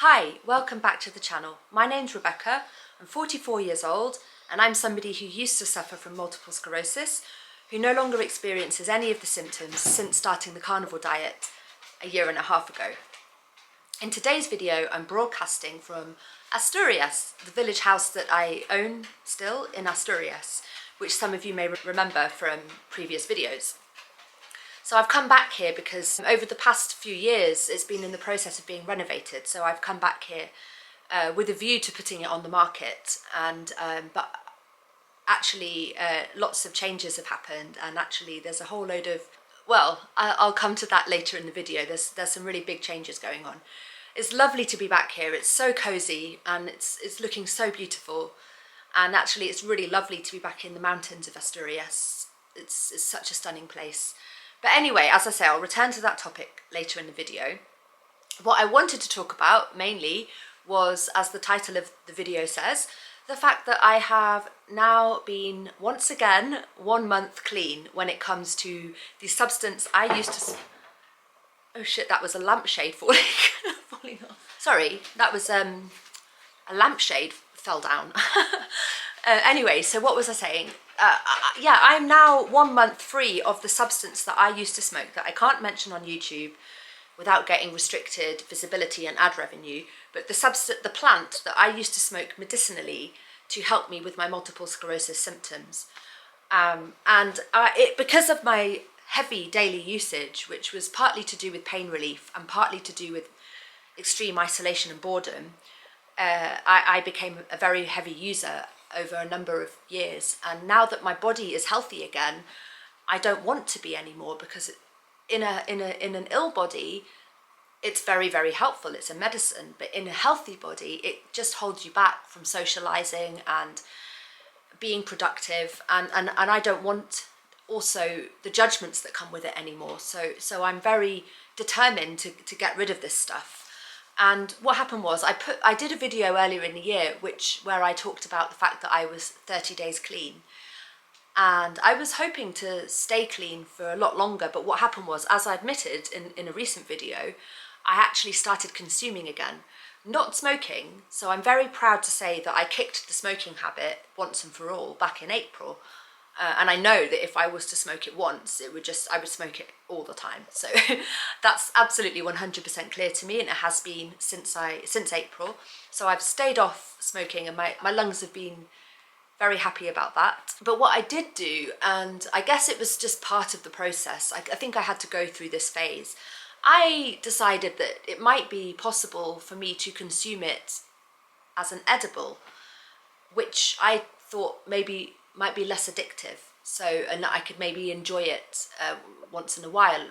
Hi, welcome back to the channel. My name's Rebecca, I'm 44 years old and I'm somebody who used to suffer from multiple sclerosis, who no longer experiences any of the symptoms since starting the carnivore diet a year and a half ago. In today's video, I'm broadcasting from Asturias, the village house that I own still in Asturias, which some of you may remember from previous videos. So I've come back here because over the past few years it's been in the process of being renovated, so I've come back here with a view to putting it on the market, and but actually lots of changes have happened, and actually there's a whole load of, well, I'll come to that later in the video. There's some really big changes going on. It's lovely to be back here. It's so cozy and it's looking so beautiful, and actually it's really lovely to be back in the mountains of Asturias. It's such a stunning place. But anyway, as I say, I'll return to that topic later in the video. What I wanted to talk about mainly was, as the title of the video says, the fact that I have now been once again 1 month clean when it comes to the substance I used to... Oh shit, that was a lampshade falling, falling off. Sorry, that was a lampshade fell down. Anyway, so what was I saying? Yeah, I'm now 1 month free of the substance that I used to smoke that I can't mention on YouTube without getting restricted visibility and ad revenue, but the plant that I used to smoke medicinally to help me with my multiple sclerosis symptoms. Because of my heavy daily usage, which was partly to do with pain relief and partly to do with extreme isolation and boredom, I became a very heavy user over a number of years, and now that my body is healthy again, I don't want to be anymore, because in an ill body it's very, very helpful, it's a medicine, but in a healthy body it just holds you back from socializing and being productive, and I don't want also the judgments that come with it anymore. So I'm very determined to get rid of this stuff. And what happened was I did a video earlier in the year where I talked about the fact that I was 30 days clean, and I was hoping to stay clean for a lot longer. But what happened was, as I admitted in a recent video, I actually started consuming again, not smoking. So I'm very proud to say that I kicked the smoking habit once and for all back in April. And I know that if I was to smoke it once, I would smoke it all the time. So that's absolutely 100% clear to me, and it has been since April. So I've stayed off smoking, and my lungs have been very happy about that. But what I did do, and I guess it was just part of the process, I think I had to go through this phase. I decided that it might be possible for me to consume it as an edible, which I thought maybe might be less addictive, and that I could maybe enjoy it once in a while,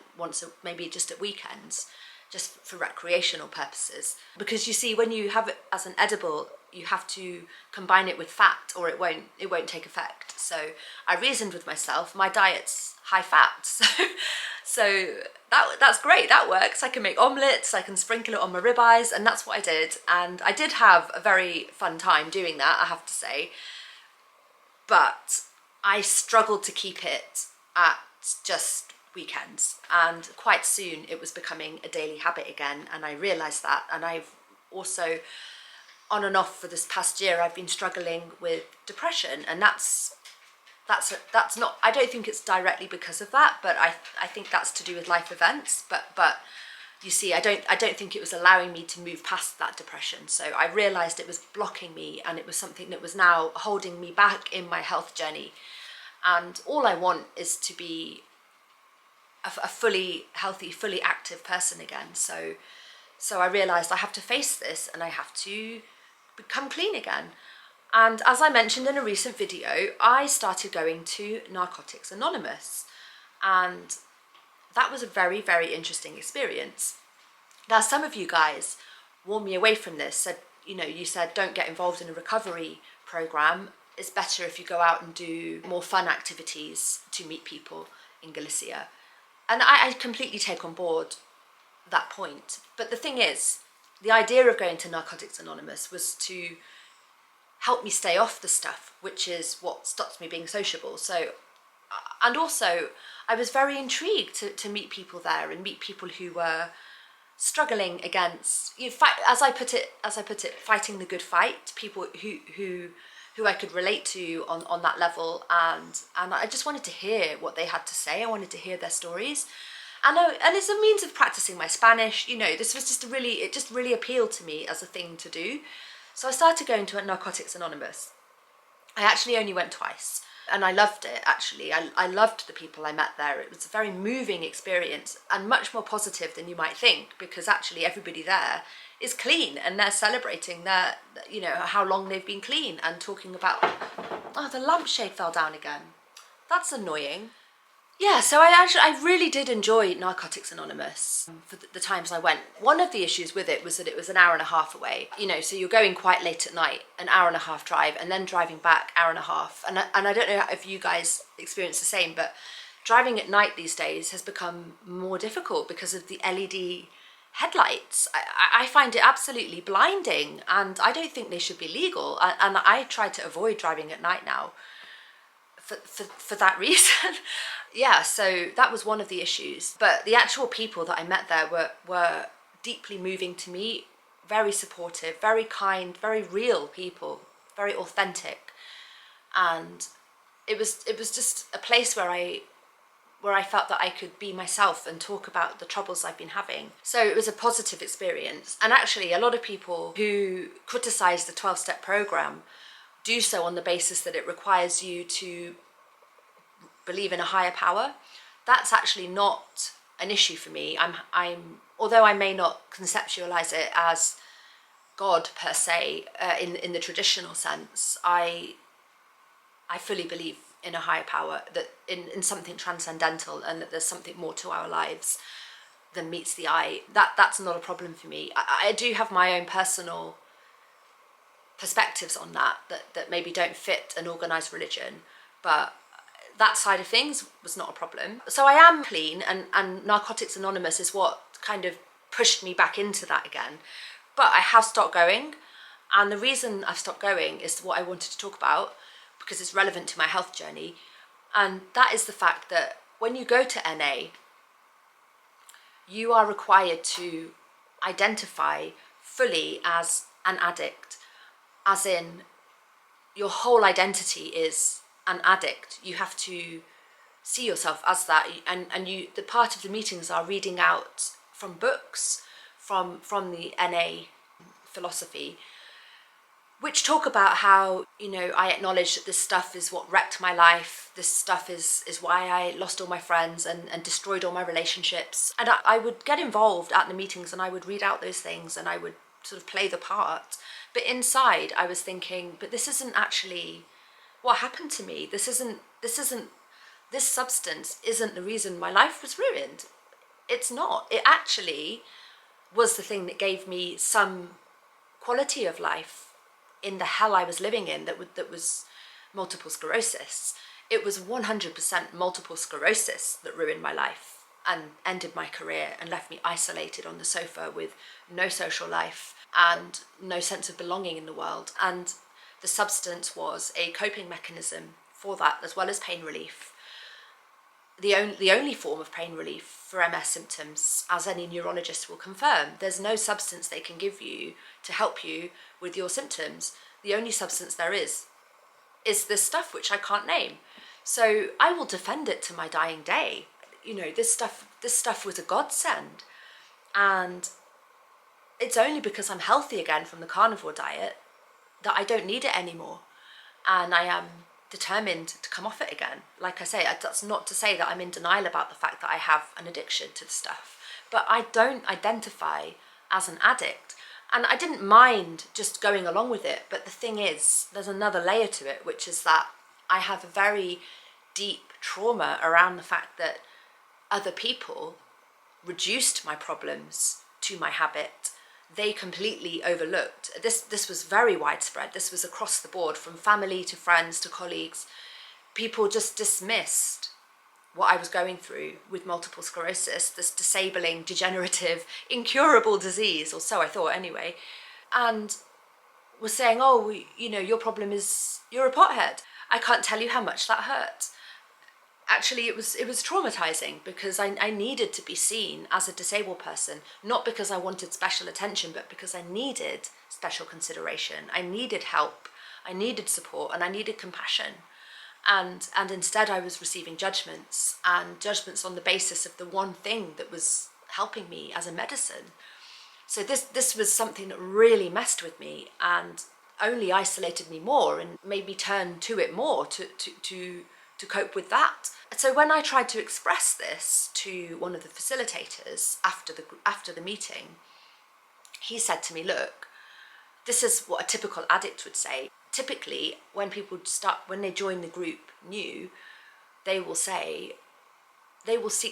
maybe just at weekends, just for recreational purposes. Because you see, when you have it as an edible, you have to combine it with fat, or it won't take effect. So I reasoned with myself, my diet's high fat, so that's great, that works. I can make omelettes, I can sprinkle it on my ribeyes, and that's what I did. And I did have a very fun time doing that, I have to say. But I struggled to keep it at just weekends, and quite soon it was becoming a daily habit again, and I realised that. And I've also, on and off for this past year, I've been struggling with depression, and that's not, I don't think it's directly because of that, but I think that's to do with life events. But you see, I don't think it was allowing me to move past that depression. So I realised it was blocking me, and it was something that was now holding me back in my health journey. And all I want is to be a fully healthy, fully active person again. So I realised I have to face this, and I have to become clean again. And as I mentioned in a recent video, I started going to Narcotics Anonymous, and that was a very, very interesting experience. Now, some of you guys warned me away from this, said, you said don't get involved in a recovery program. It's better if you go out and do more fun activities to meet people in Galicia. And I completely take on board that point. But the thing is, the idea of going to Narcotics Anonymous was to help me stay off the stuff, which is what stops me being sociable. So, and also I was very intrigued to meet people there, and meet people who were struggling against, fight, as I put it, fighting the good fight, people who I could relate to on that level, and I just wanted to hear what they had to say. I wanted to hear their stories, and it's a means of practicing my Spanish. This was just it just really appealed to me as a thing to do. So I started going to Narcotics Anonymous. I actually only went twice, and I loved it, actually. I loved the people I met there. It was a very moving experience, and much more positive than you might think, because actually everybody there is clean, and they're celebrating their, how long they've been clean, and talking about, oh, the lampshade fell down again. That's annoying. Yeah, so I really did enjoy Narcotics Anonymous for the times I went. One of the issues with it was that it was an hour and a half away. So you're going quite late at night, an hour and a half drive, and then driving back hour and a half. And I don't know if you guys experience the same, but driving at night these days has become more difficult because of the LED headlights. I find it absolutely blinding, and I don't think they should be legal. And I try to avoid driving at night now for that reason. Yeah, so that was one of the issues. But the actual people that I met there were deeply moving to me, very supportive, very kind, very real people, very authentic. And it was just a place where I felt that I could be myself and talk about the troubles I've been having. So it was a positive experience. And actually, a lot of people who criticize the 12-step program do so on the basis that it requires you to believe in a higher power. That's actually not an issue for me. Although I may not conceptualize it as God per se, in the traditional sense, I fully believe in a higher power, that in something transcendental, and that there's something more to our lives than meets the eye. That's not a problem for me. I do have my own personal perspectives on that maybe don't fit an organized religion, but that side of things was not a problem. So I am clean, and Narcotics Anonymous is what kind of pushed me back into that again. But I have stopped going, and the reason I've stopped going is what I wanted to talk about, because it's relevant to my health journey, and that is the fact that when you go to NA, you are required to identify fully as an addict, as in your whole identity is an addict. You have to see yourself as that, and the part of the meetings are reading out from books from the NA philosophy, which talk about how, I acknowledge that this stuff is what wrecked my life. This stuff is why I lost all my friends and destroyed all my relationships. And I would get involved at the meetings, and I would read out those things, and I would sort of play the part. But inside I was thinking, but this isn't actually what happened to me. This substance isn't the reason my life was ruined. It's not. It actually was the thing that gave me some quality of life in the hell I was living in, that was multiple sclerosis. It was 100% multiple sclerosis that ruined my life and ended my career and left me isolated on the sofa with no social life and no sense of belonging in the world. And the substance was a coping mechanism for that, as well as pain relief. The only form of pain relief for MS symptoms, as any neurologist will confirm. There's no substance they can give you to help you with your symptoms. The only substance there is this stuff which I can't name. So I will defend it to my dying day. This stuff was a godsend. And it's only because I'm healthy again from the carnivore diet that I don't need it anymore. And I am determined to come off it again. Like I say, that's not to say that I'm in denial about the fact that I have an addiction to the stuff, but I don't identify as an addict. And I didn't mind just going along with it, but the thing is, there's another layer to it, which is that I have a very deep trauma around the fact that other people reduced my problems to my habit. They completely overlooked. This was very widespread. This was across the board, from family to friends to colleagues. People just dismissed what I was going through with multiple sclerosis, this disabling, degenerative, incurable disease, or so I thought anyway, and was saying, oh, your problem is you're a pothead. I can't tell you how much that hurt. actually it was traumatizing, because I needed to be seen as a disabled person, not because I wanted special attention, but because I needed special consideration. I needed help, I needed support, and I needed compassion. And instead I was receiving judgments, and judgments on the basis of the one thing that was helping me as a medicine. So this was something that really messed with me, and only isolated me more and made me turn to it more to cope with that. So when I tried to express this to one of the facilitators after the meeting, he said to me, look, this is what a typical addict would say. Typically, when they join the group new, they will seek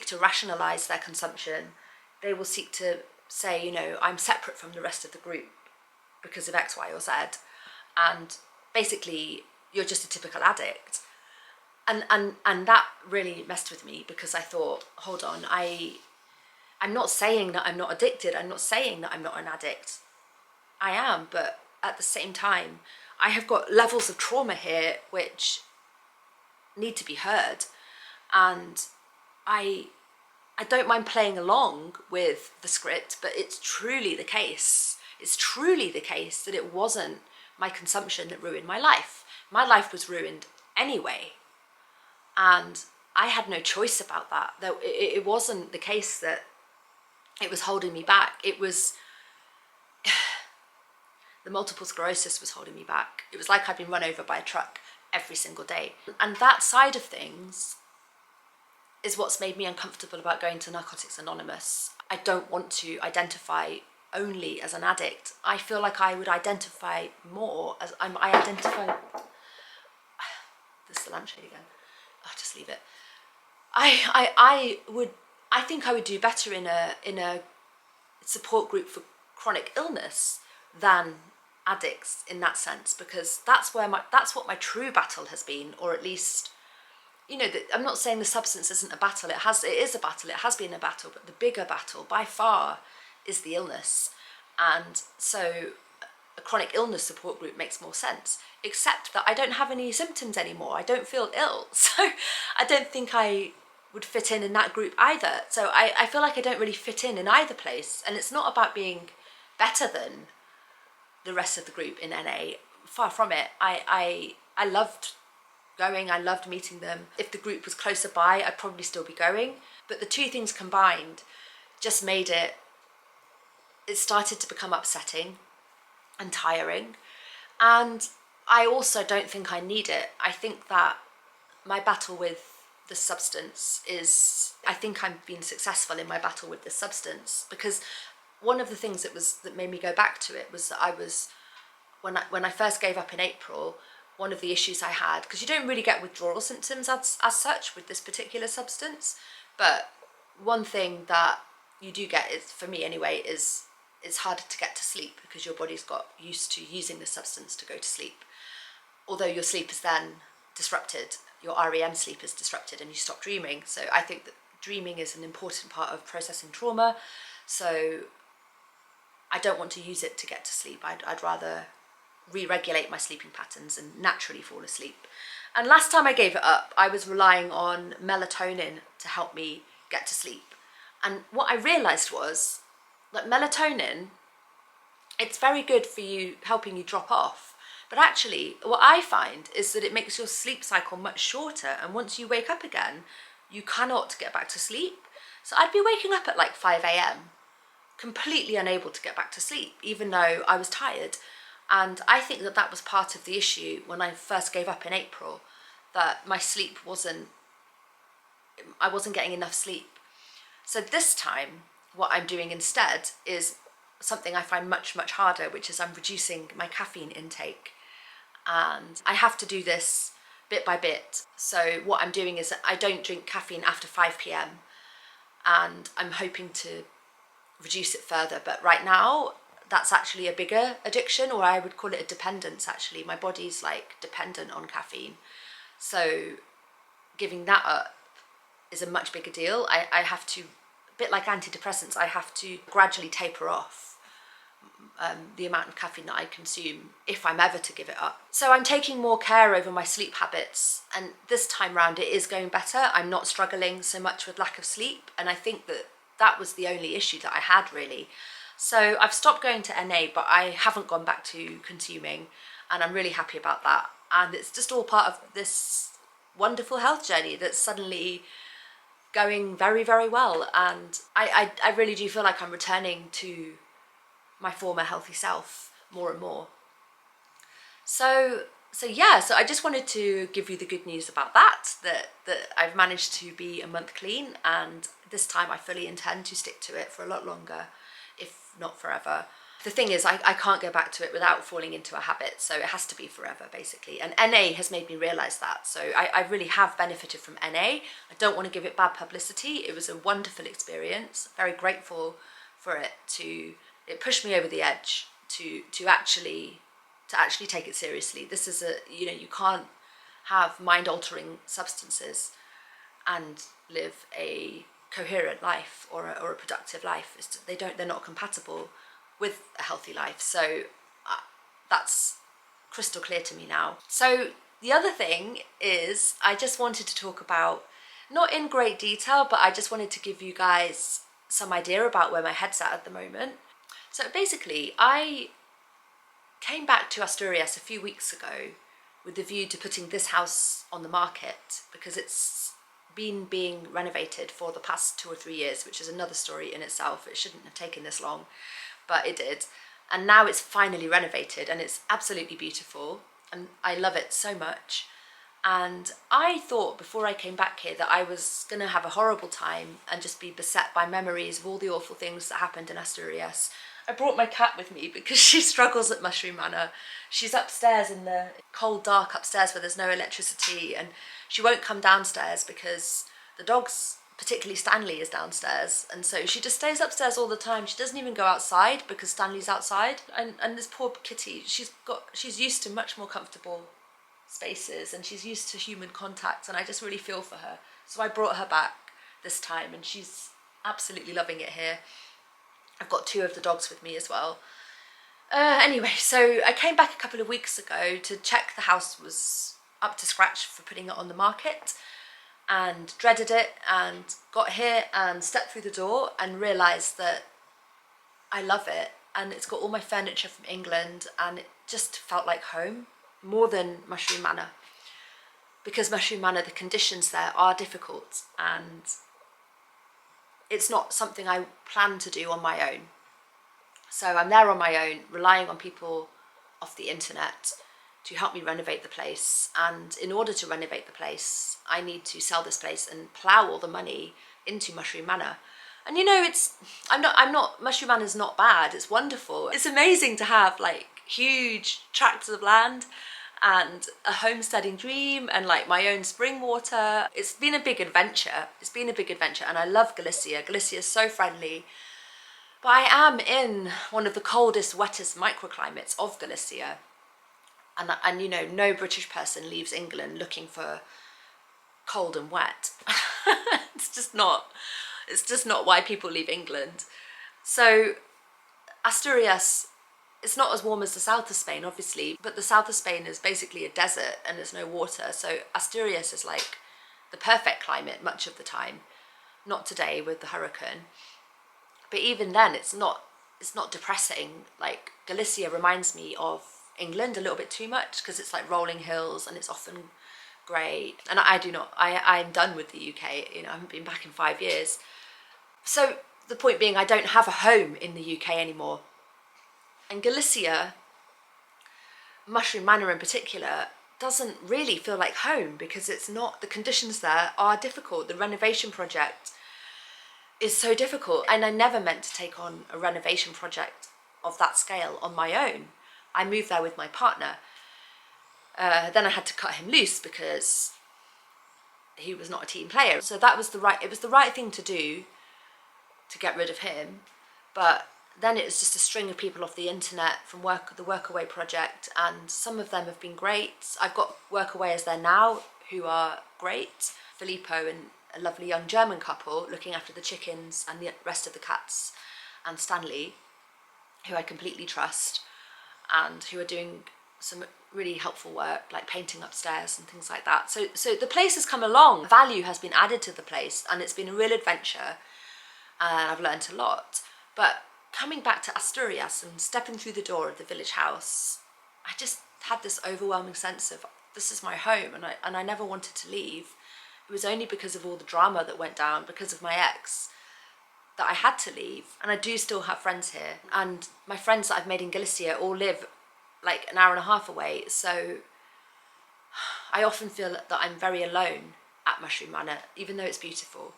to rationalize their consumption. They will seek to say, I'm separate from the rest of the group because of X, Y, or Z. And basically, you're just a typical addict. And that really messed with me, because I thought, hold on, I'm not saying that I'm not addicted. I'm not saying that I'm not an addict. I am, but at the same time, I have got levels of trauma here which need to be heard. And I don't mind playing along with the script, but it's truly the case. It's truly the case that it wasn't my consumption that ruined my life. My life was ruined anyway. And I had no choice about that. Though it wasn't the case that it was holding me back. It was the multiple sclerosis was holding me back. It was like I'd been run over by a truck every single day. And that side of things is what's made me uncomfortable about going to Narcotics Anonymous. I don't want to identify only as an addict. I feel like I would identify more as I identify. This is the lampshade again. I'll just leave it. I think I would do better in a support group for chronic illness than addicts in that sense, because that's what my true battle has been, or at least, I'm not saying the substance isn't a battle. It is a battle. It has been a battle, but the bigger battle by far is the illness. And so a chronic illness support group makes more sense, except that I don't have any symptoms anymore. I don't feel ill. So I don't think I would fit in that group either. So I feel like I don't really fit in either place. And it's not about being better than the rest of the group in NA. Far from it. I loved going. I loved meeting them. If the group was closer by, I'd probably still be going. But the two things combined just made it started to become upsetting and tiring. And I also don't think I need it. I think that my battle with the substance I think I'm being successful in my battle with this substance, because one of the things that made me go back to it was that when I first gave up in April, one of the issues I had, because you don't really get withdrawal symptoms as such with this particular substance, but one thing that you do get, is, for me anyway, is it's harder to get to sleep, because your body's got used to using the substance to go to sleep. Although your sleep is then disrupted, your REM sleep is disrupted, and you stop dreaming. So I think that dreaming is an important part of processing trauma. So I don't want to use it to get to sleep. I'd rather re-regulate my sleeping patterns and naturally fall asleep. And last time I gave it up, I was relying on melatonin to help me get to sleep. And what I realised was that melatonin, it's very good for you, helping you drop off. But actually, what I find is that it makes your sleep cycle much shorter. And once you wake up again, you cannot get back to sleep. So I'd be waking up at like 5 a.m, completely unable to get back to sleep, even though I was tired. And I think that was part of the issue when I first gave up in April, that my sleep I wasn't getting enough sleep. So this time, what I'm doing instead is something I find much, much harder, which is I'm reducing my caffeine intake. And I have to do this bit by bit. So what I'm doing is I don't drink caffeine after 5 p.m. and I'm hoping to reduce it further. But right now, that's actually a bigger addiction, or I would call it a dependence actually. My body's like dependent on caffeine. So giving that up is a much bigger deal. I have to, a bit like antidepressants, I have to gradually taper off the amount of caffeine that I consume if I'm ever to give it up. So I'm taking more care over my sleep habits, and this time round it is going better. I'm not struggling so much with lack of sleep, and I think that that was the only issue that I had really. So I've stopped going to NA, but I haven't gone back to consuming, and I'm really happy about that. And it's just all part of this wonderful health journey that's suddenly going very, very well. And I really do feel like I'm returning to my former healthy self more and more. So I just wanted to give you the good news about that I've managed to be a month clean, and this time I fully intend to stick to it for a lot longer, if not forever. The thing is, I can't go back to it without falling into a habit, so it has to be forever basically. And NA has made me realise that, so I really have benefited from NA. I don't want to give it bad publicity. It was a wonderful experience, very grateful for it. It pushed me over the edge to actually take it seriously. This is you can't have mind-altering substances and live a coherent life or a productive life. They're not compatible with a healthy life. So that's crystal clear to me now. So the other thing is, I just wanted to talk about, not in great detail, but I just wanted to give you guys some idea about where my head's at the moment. So basically, I came back to Asturias a few weeks ago with the view to putting this house on the market, because it's been being renovated for the past 2 or 3 years, which is another story in itself. It shouldn't have taken this long, but it did. And now it's finally renovated and it's absolutely beautiful, and I love it so much. And I thought before I came back here that I was gonna have a horrible time and just be beset by memories of all the awful things that happened in Asturias. I brought my cat with me because she struggles at Mushroom Manor. She's upstairs in the cold dark upstairs where there's no electricity, and she won't come downstairs because the dogs, particularly Stanley, is downstairs, and so she just stays upstairs all the time. She doesn't even go outside because Stanley's outside, and this poor kitty, she's used to much more comfortable spaces, and she's used to human contact, and I just really feel for her. So I brought her back this time, and she's absolutely loving it here. I've got 2 of the dogs with me as well. Anyway, so I came back a couple of weeks ago to check the house was up to scratch for putting it on the market, and dreaded it, and got here and stepped through the door and realised that I love it, and it's got all my furniture from England, and it just felt like home more than Mushroom Manor, because Mushroom Manor, the conditions there are difficult, and it's not something I plan to do on my own. So I'm there on my own, relying on people off the internet to help me renovate the place. And in order to renovate the place, I need to sell this place and plough all the money into Mushroom Manor. And Mushroom Manor is not bad, it's wonderful. It's amazing to have like huge tracts of land and a homesteading dream and like my own spring water. It's been a big adventure. And I love Galicia. Galicia is so friendly. But I am in one of the coldest, wettest microclimates of Galicia. And you know, no British person leaves England looking for cold and wet. It's just not why people leave England. So Asturias, it's not as warm as the south of Spain, obviously, but the south of Spain is basically a desert and there's no water. So Asturias is like the perfect climate much of the time. Not today with the hurricane. But even then, it's not depressing. Like Galicia reminds me of England a little bit too much, because it's like rolling hills and it's often grey. And I'm done with the UK. You know, I haven't been back in 5 years. So the point being, I don't have a home in the UK anymore. And Galicia, Mushroom Manor in particular, doesn't really feel like home, because it's not, the conditions there are difficult. The renovation project is so difficult, and I never meant to take on a renovation project of that scale on my own. I moved there with my partner. Then I had to cut him loose because he was not a team player. So it was the right thing to do to get rid of him. But then it was just a string of people off the internet from the Workaway project, and some of them have been great. I've got workawayers there now who are great. Filippo and a lovely young German couple looking after the chickens and the rest of the cats, and Stanley. who I completely trust and who are doing some really helpful work, like painting upstairs and things like that. So the place has come along. Value has been added to the place, and it's been a real adventure, and I've learned a lot. But coming back to Asturias and stepping through the door of the village house, I just had this overwhelming sense of, this is my home, and I never wanted to leave. It was only because of all the drama that went down because of my ex that I had to leave. And I do still have friends here, and my friends that I've made in Galicia all live like an hour and a half away, so I often feel that I'm very alone at Mushroom Manor, even though it's beautiful.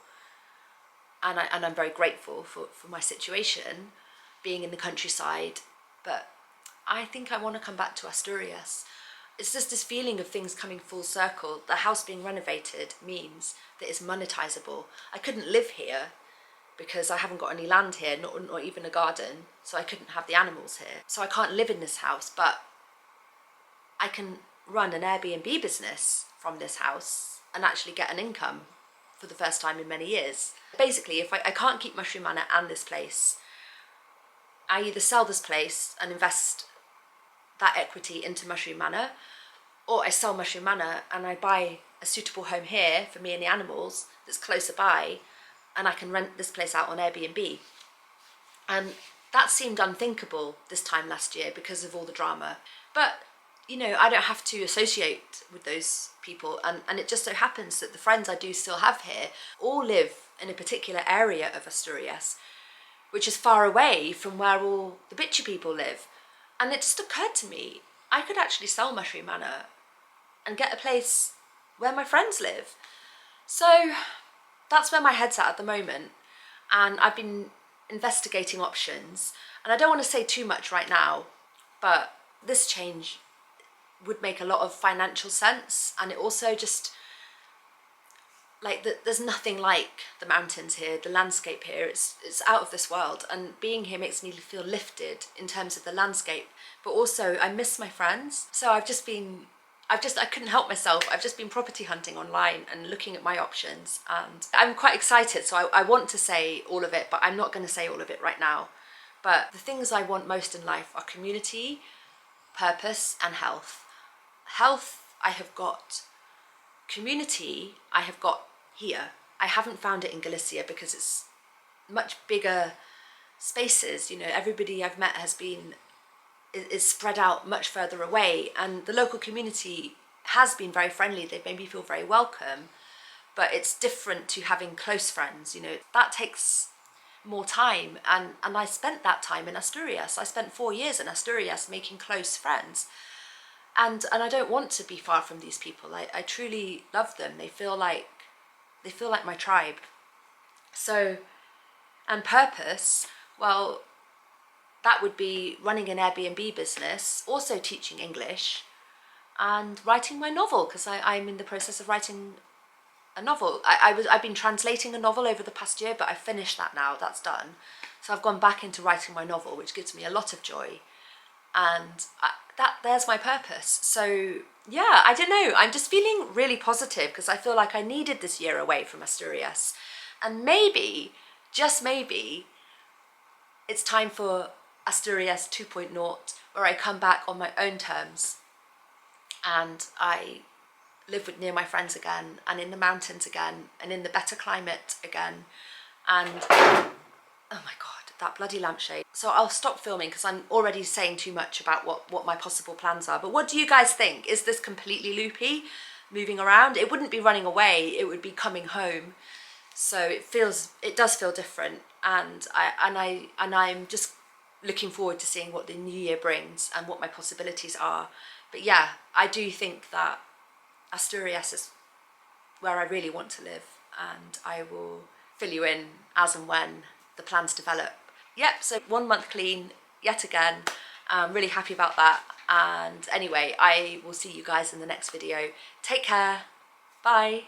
And I'm very grateful for my situation, being in the countryside, but I think I want to come back to Asturias. It's just this feeling of things coming full circle. The house being renovated means that it's monetizable. I couldn't live here because I haven't got any land here, not even a garden, so I couldn't have the animals here. So I can't live in this house, but I can run an Airbnb business from this house and actually get an income for the first time in many years. Basically, if I can't keep Mushroom Manor and this place, I either sell this place and invest that equity into Mushroom Manor, or I sell Mushroom Manor and I buy a suitable home here for me and the animals that's closer by, and I can rent this place out on Airbnb. And that seemed unthinkable this time last year because of all the drama. But, you know, I don't have to associate with those people, and it just so happens that the friends I do still have here all live in a particular area of Asturias, which is far away from where all the bitchy people live. And it just occurred to me, I could actually sell Mushroom Manor and get a place where my friends live. So that's where my head's at the moment, and I've been investigating options, and I don't want to say too much right now, but this change would make a lot of financial sense, and it also just, like, there's nothing like the mountains here, the landscape here, it's out of this world, and being here makes me feel lifted in terms of the landscape, but also I miss my friends. So I couldn't help myself. I've just been property hunting online and looking at my options, and I'm quite excited. So I want to say all of it, but I'm not going to say all of it right now. But the things I want most in life are community, purpose, and health. Health, I have got. Community, I have got here. I haven't found it in Galicia because it's much bigger spaces. You know, everybody I've met is spread out much further away, and the local community has been very friendly. They've made me feel very welcome, but it's different to having close friends. You know, that takes more time, and I spent that time in Asturias. I spent 4 years in Asturias making close friends, and I don't want to be far from these people. I truly love them. They feel like my tribe. So, and purpose, well, that would be running an Airbnb business, also teaching English, and writing my novel, because I'm in the process of writing a novel. I've been translating a novel over the past year, but I finished that now, that's done. So I've gone back into writing my novel, which gives me a lot of joy, and there's my purpose. So yeah, I don't know, I'm just feeling really positive because I feel like I needed this year away from Asturias, and maybe, just maybe, it's time for Asturias 2.0, where I come back on my own terms and I live near my friends again, and in the mountains again, and in the better climate again. And oh my god, that bloody lampshade. So I'll stop filming because I'm already saying too much about what my possible plans are. But what do you guys think? Is this completely loopy, moving around? It wouldn't be running away, it would be coming home. So it does feel different, and I'm just looking forward to seeing what the new year brings and what my possibilities are. But yeah, I do think that Asturias is where I really want to live, and I will fill you in as and when the plans develop. Yep, so 1 month clean yet again. I'm really happy about that. And anyway, I will see you guys in the next video. Take care. Bye.